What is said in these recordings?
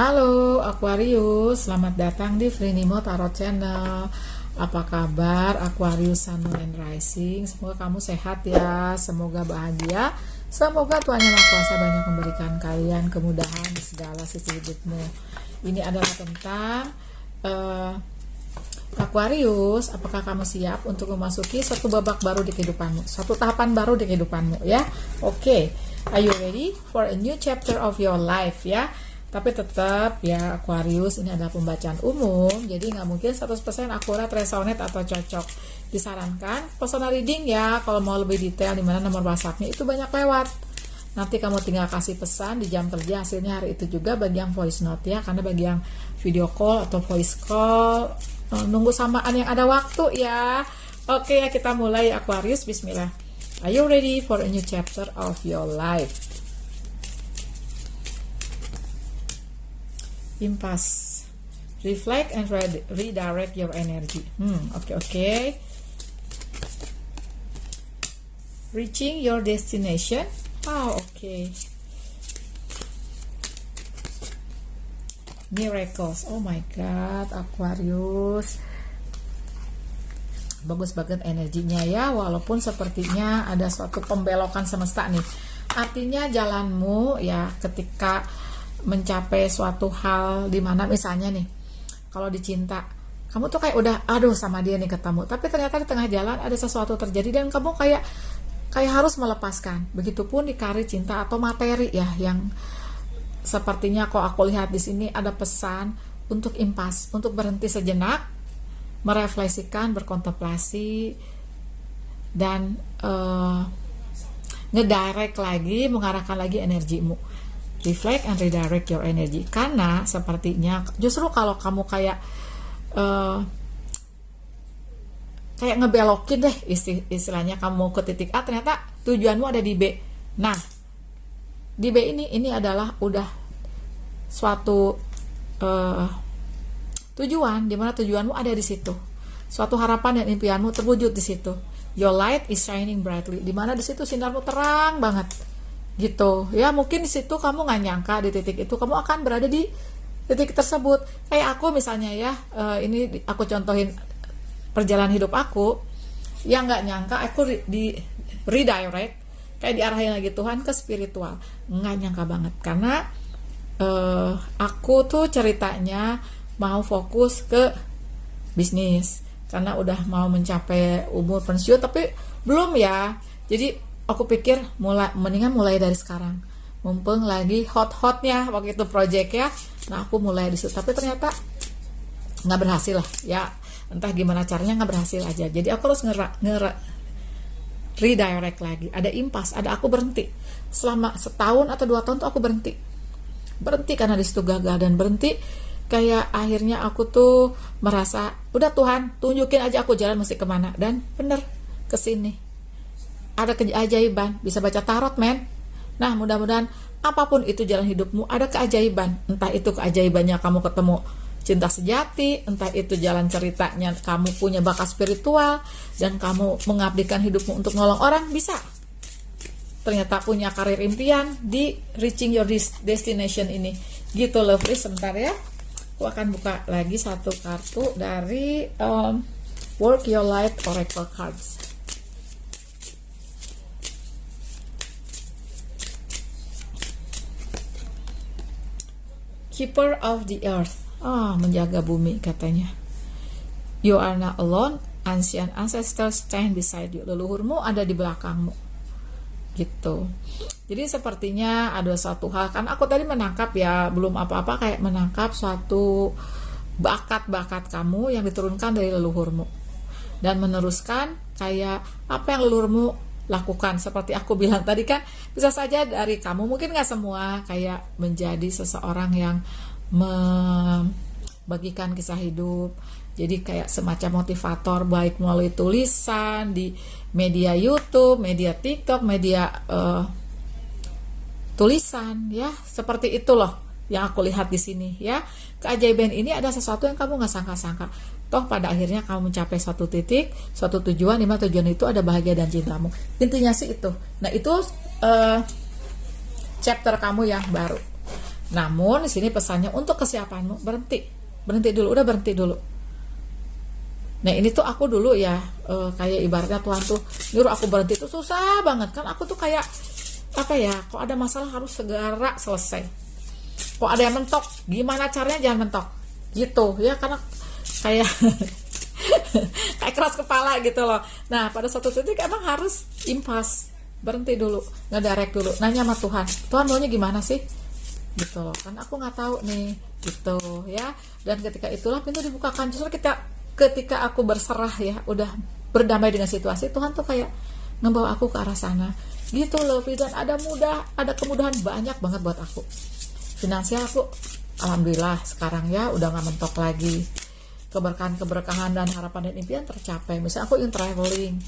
Halo Aquarius, selamat datang di Frinimo Tarot Channel. Apa kabar Aquarius Sun Moon and Rising? Semoga kamu sehat ya, semoga bahagia. Semoga Tuhan Yang Maha Kuasa banyak memberikan kalian kemudahan di segala sisi hidupmu. Ini adalah tentang Aquarius, apakah kamu siap untuk memasuki satu babak baru di kehidupanmu, satu tahapan baru di kehidupanmu ya? Oke, are you ready for a new chapter of your life ya? Tapi tetap ya Aquarius, ini adalah pembacaan umum, jadi nggak mungkin 100% akurat, resonate atau cocok. Disarankan personal reading ya, kalau mau lebih detail di mana nomor WhatsApp-nya itu banyak lewat. Nanti kamu tinggal kasih pesan di jam kerja, hasilnya hari itu juga bagi yang voice note ya, karena bagi yang video call atau voice call nunggu samaan yang ada waktu ya. Oke ya, kita mulai Aquarius, bismillah. Are you ready for a new chapter of your life? Impasse. Reflect and redirect your energy. Okay. Reaching your destination. Okay. Miracles. Oh my God, Aquarius. Bagus banget energinya ya, walaupun sepertinya ada suatu pembelokan semesta nih. Artinya jalanmu ya ketika mencapai suatu hal, dimana misalnya nih, kalau dicinta, kamu tuh kayak udah aduh sama dia nih ketemu, tapi ternyata di tengah jalan ada sesuatu terjadi dan kamu kayak harus melepaskan. Begitupun di karir, cinta atau materi ya, yang sepertinya kok aku lihat di sini ada pesan untuk impas, untuk berhenti sejenak, merefleksikan, berkontemplasi, dan ngedirect lagi, mengarahkan lagi energimu. Reflect and redirect your energy. Karena sepertinya justru kalau kamu kayak ngebelokin deh, istilahnya kamu ke titik A, ternyata tujuanmu ada di B. Nah, di B ini adalah udah suatu tujuan, dimana tujuanmu ada di situ. Suatu harapan dan impianmu terwujud di situ. Your light is shining brightly. Dimana di situ sinarmu terang banget. Gitu ya, mungkin di situ kamu nggak nyangka di titik itu kamu akan berada di titik tersebut. Kayak aku misalnya ya, ini aku contohin perjalanan hidup aku yang nggak nyangka aku di redirect, kayak diarahin lagi Tuhan ke spiritual. Nggak nyangka banget, karena aku tuh ceritanya mau fokus ke bisnis karena udah mau mencapai umur pensiun, tapi belum ya. Jadi aku pikir mendingan mulai dari sekarang, mumpung lagi hot-hotnya waktu itu project ya. Nah, aku mulai di situ, tapi ternyata nggak berhasil lah ya, entah gimana caranya nggak berhasil aja. Jadi aku harus redirect lagi. Ada impas, ada aku berhenti selama setahun atau 2 tahun tuh aku berhenti karena di situ gagal, dan berhenti kayak akhirnya aku tuh merasa udah Tuhan tunjukin aja aku jalan mesti kemana, dan bener kesini. Ada keajaiban, bisa baca tarot men. Nah, mudah-mudahan apapun itu jalan hidupmu ada keajaiban. Entah itu keajaibannya kamu ketemu cinta sejati, entah itu jalan ceritanya kamu punya bakat spiritual dan kamu mengabdikan hidupmu untuk nolong orang, bisa. Ternyata punya karir impian di reaching your destination ini. Gitu loh, please. Sebentar ya, aku akan buka lagi satu kartu dari Work Your Light Oracle Cards. Keeper of the earth, menjaga bumi katanya. You are not alone, ancient ancestors stand beside you. Leluhurmu ada di belakangmu. Gitu. Jadi sepertinya ada suatu hal, kan aku tadi menangkap ya, belum apa-apa, kayak menangkap suatu bakat-bakat kamu yang diturunkan dari leluhurmu, dan meneruskan kayak apa yang leluhurmu lakukan. Seperti aku bilang tadi kan, bisa saja dari kamu, mungkin nggak semua, kayak menjadi seseorang yang membagikan kisah hidup, jadi kayak semacam motivator, baik melalui tulisan di media YouTube, media TikTok, media tulisan ya, seperti itu loh yang aku lihat di sini ya. Keajaiban ini ada sesuatu yang kamu nggak sangka-sangka. Toh pada akhirnya kamu mencapai suatu titik, suatu tujuan, dimana tujuan itu ada bahagia dan cintamu. Intinya sih itu. Nah, itu chapter kamu yang baru. Namun di sini pesannya untuk kesiapanmu, berhenti dulu, udah berhenti dulu. Nah ini tuh aku dulu ya, kayak ibaratnya Tuhan tuh nyuruh aku berhenti tuh susah banget kan. Aku tuh kayak apa ya, kok ada masalah harus segera selesai, kok ada yang mentok, gimana caranya jangan mentok gitu ya, karena kayak kayak keras kepala gitu loh. Nah pada suatu titik emang harus impas, berhenti dulu, ngedirect dulu, nanya sama Tuhan, Tuhan maunya gimana sih gitu loh, kan aku nggak tahu nih gitu ya. Dan ketika itulah pintu dibukakan. Justru ketika aku berserah ya, udah berdamai dengan situasi, Tuhan tuh kayak ngebawa aku ke arah sana gitu loh. Dan ada kemudahan banyak banget buat aku. Finansial aku alhamdulillah sekarang ya udah nggak mentok lagi. Keberkahan dan harapan dan impian tercapai. Misalnya aku ingin traveling,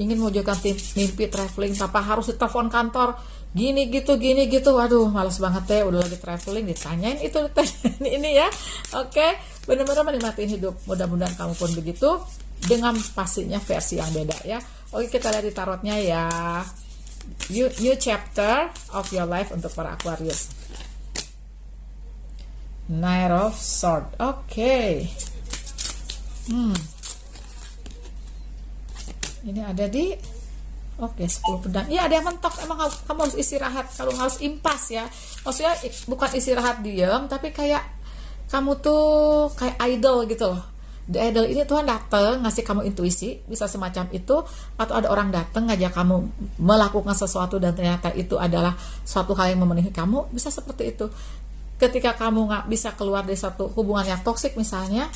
ingin mewujudkan mimpi traveling tanpa harus ditelepon kantor gini gitu. Waduh males banget deh, udah lagi traveling ditanyain itu ditanyain ini ya. Oke, benar-benar menikmati hidup. Mudah-mudahan kamu pun begitu, dengan pastinya versi yang beda ya. Oke, kita lihat di tarotnya ya. New chapter of your life untuk para Aquarius. Knight of Swords. Oke. Ini ada di 10 pedang. Iya, ada yang mentok. Emang kamu harus istirahat, kalau harus impas ya. Maksudnya bukan istirahat diam, tapi kayak kamu tuh kayak idol gitu loh. The idol ini Tuhan datang ngasih kamu intuisi, bisa semacam itu, atau ada orang datang ngajak kamu melakukan sesuatu dan ternyata itu adalah suatu hal yang memenuhi kamu, bisa seperti itu. Ketika kamu nggak bisa keluar dari satu hubungan yang toksik misalnya,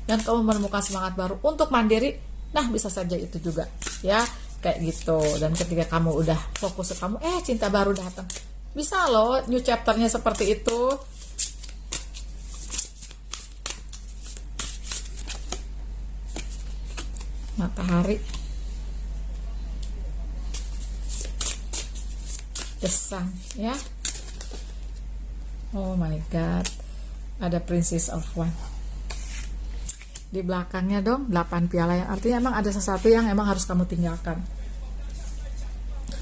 dan kamu menemukan semangat baru untuk mandiri, nah bisa saja itu juga ya, kayak gitu. Dan ketika kamu udah fokus ke kamu, cinta baru datang, bisa loh new chapternya seperti itu. Matahari, the sun ya. Oh my god, ada Princess of Wands di belakangnya dong, 8 piala, yang artinya emang ada sesuatu yang emang harus kamu tinggalkan,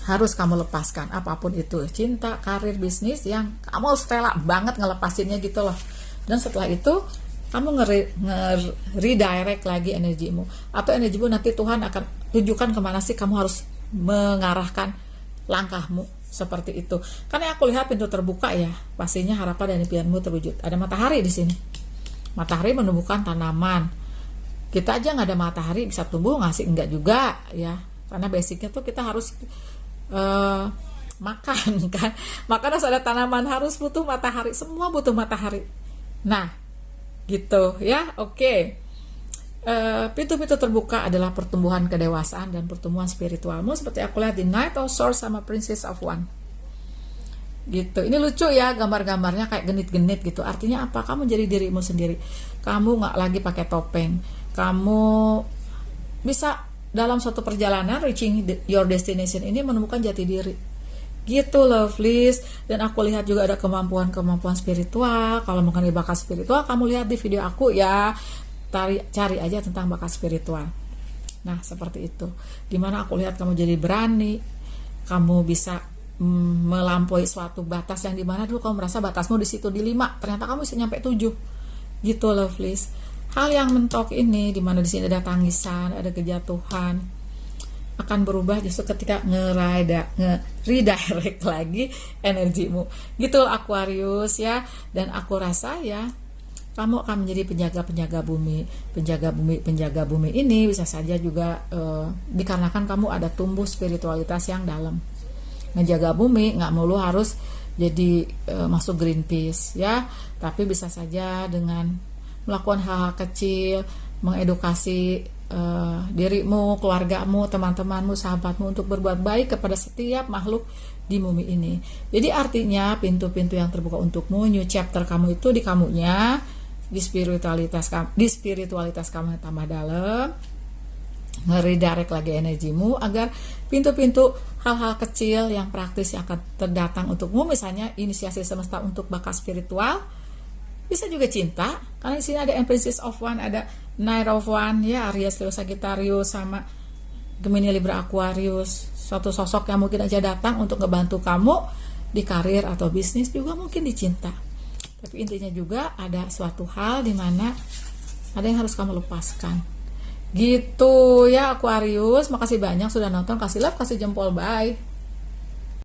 harus kamu lepaskan, apapun itu, cinta, karir, bisnis, yang kamu harus rela banget ngelepasinnya gitu loh. Dan setelah itu kamu redirect lagi energimu, atau energimu nanti Tuhan akan tunjukkan kemana sih kamu harus mengarahkan langkahmu, seperti itu. Karena aku lihat pintu terbuka ya, pastinya harapan dan impianmu terwujud. Ada matahari di sini. Matahari menumbuhkan tanaman. Kita aja nggak ada matahari bisa tumbuh nggak sih? Enggak juga ya, karena basicnya tuh kita harus makan kan. Makanya harus ada tanaman, harus butuh matahari, semua butuh matahari. Nah gitu ya. Oke. Pintu-pintu terbuka adalah pertumbuhan kedewasaan dan pertumbuhan spiritualmu, seperti aku lihat di Knight of Swords sama Princess of Wands gitu. Ini lucu ya, gambar-gambarnya kayak genit-genit gitu. Artinya apa? Kamu jadi dirimu sendiri, kamu nggak lagi pakai topeng, kamu bisa dalam suatu perjalanan reaching your destination ini menemukan jati diri gitu, lovelies. Dan aku lihat juga ada kemampuan spiritual. Kalau mengenai bakat spiritual, kamu lihat di video aku ya, cari aja tentang bakat spiritual. Nah seperti itu, dimana aku lihat kamu jadi berani, kamu bisa melampaui suatu batas yang dimana dulu kamu merasa batasmu di situ di 5, ternyata kamu bisa nyampe 7 gitu, lovelies. Hal yang mentok ini, dimana di sini ada tangisan, ada kejatuhan, akan berubah justru ketika redirect lagi energimu gitu, Aquarius ya. Dan aku rasa ya, kamu akan menjadi penjaga bumi. Penjaga bumi ini bisa saja juga dikarenakan kamu ada tumbuh spiritualitas yang dalam. Menjaga bumi nggak melulu harus jadi masuk Greenpeace ya, tapi bisa saja dengan melakukan hal-hal kecil, mengedukasi dirimu, keluargamu, teman-temanmu, sahabatmu untuk berbuat baik kepada setiap makhluk di bumi ini. Jadi artinya pintu-pintu yang terbuka untukmu, new chapter kamu itu di kamunya, di spiritualitas kamu yang tambah dalam, nge-redirect lagi energimu agar pintu-pintu hal-hal kecil yang praktis yang akan terdatang untukmu, misalnya inisiasi semesta untuk bakat spiritual, bisa juga cinta, karena di sini ada Princess of Wands, ada Knight of Wands ya, Aries, Leo, Sagittarius sama Gemini, Libra, Aquarius. Suatu sosok yang mungkin aja datang untuk ngebantu kamu di karir atau bisnis, juga mungkin di cinta. Tapi intinya juga ada suatu hal di mana ada yang harus kamu lepaskan. Gitu ya Aquarius, makasih banyak sudah nonton, kasih love, kasih jempol, bye.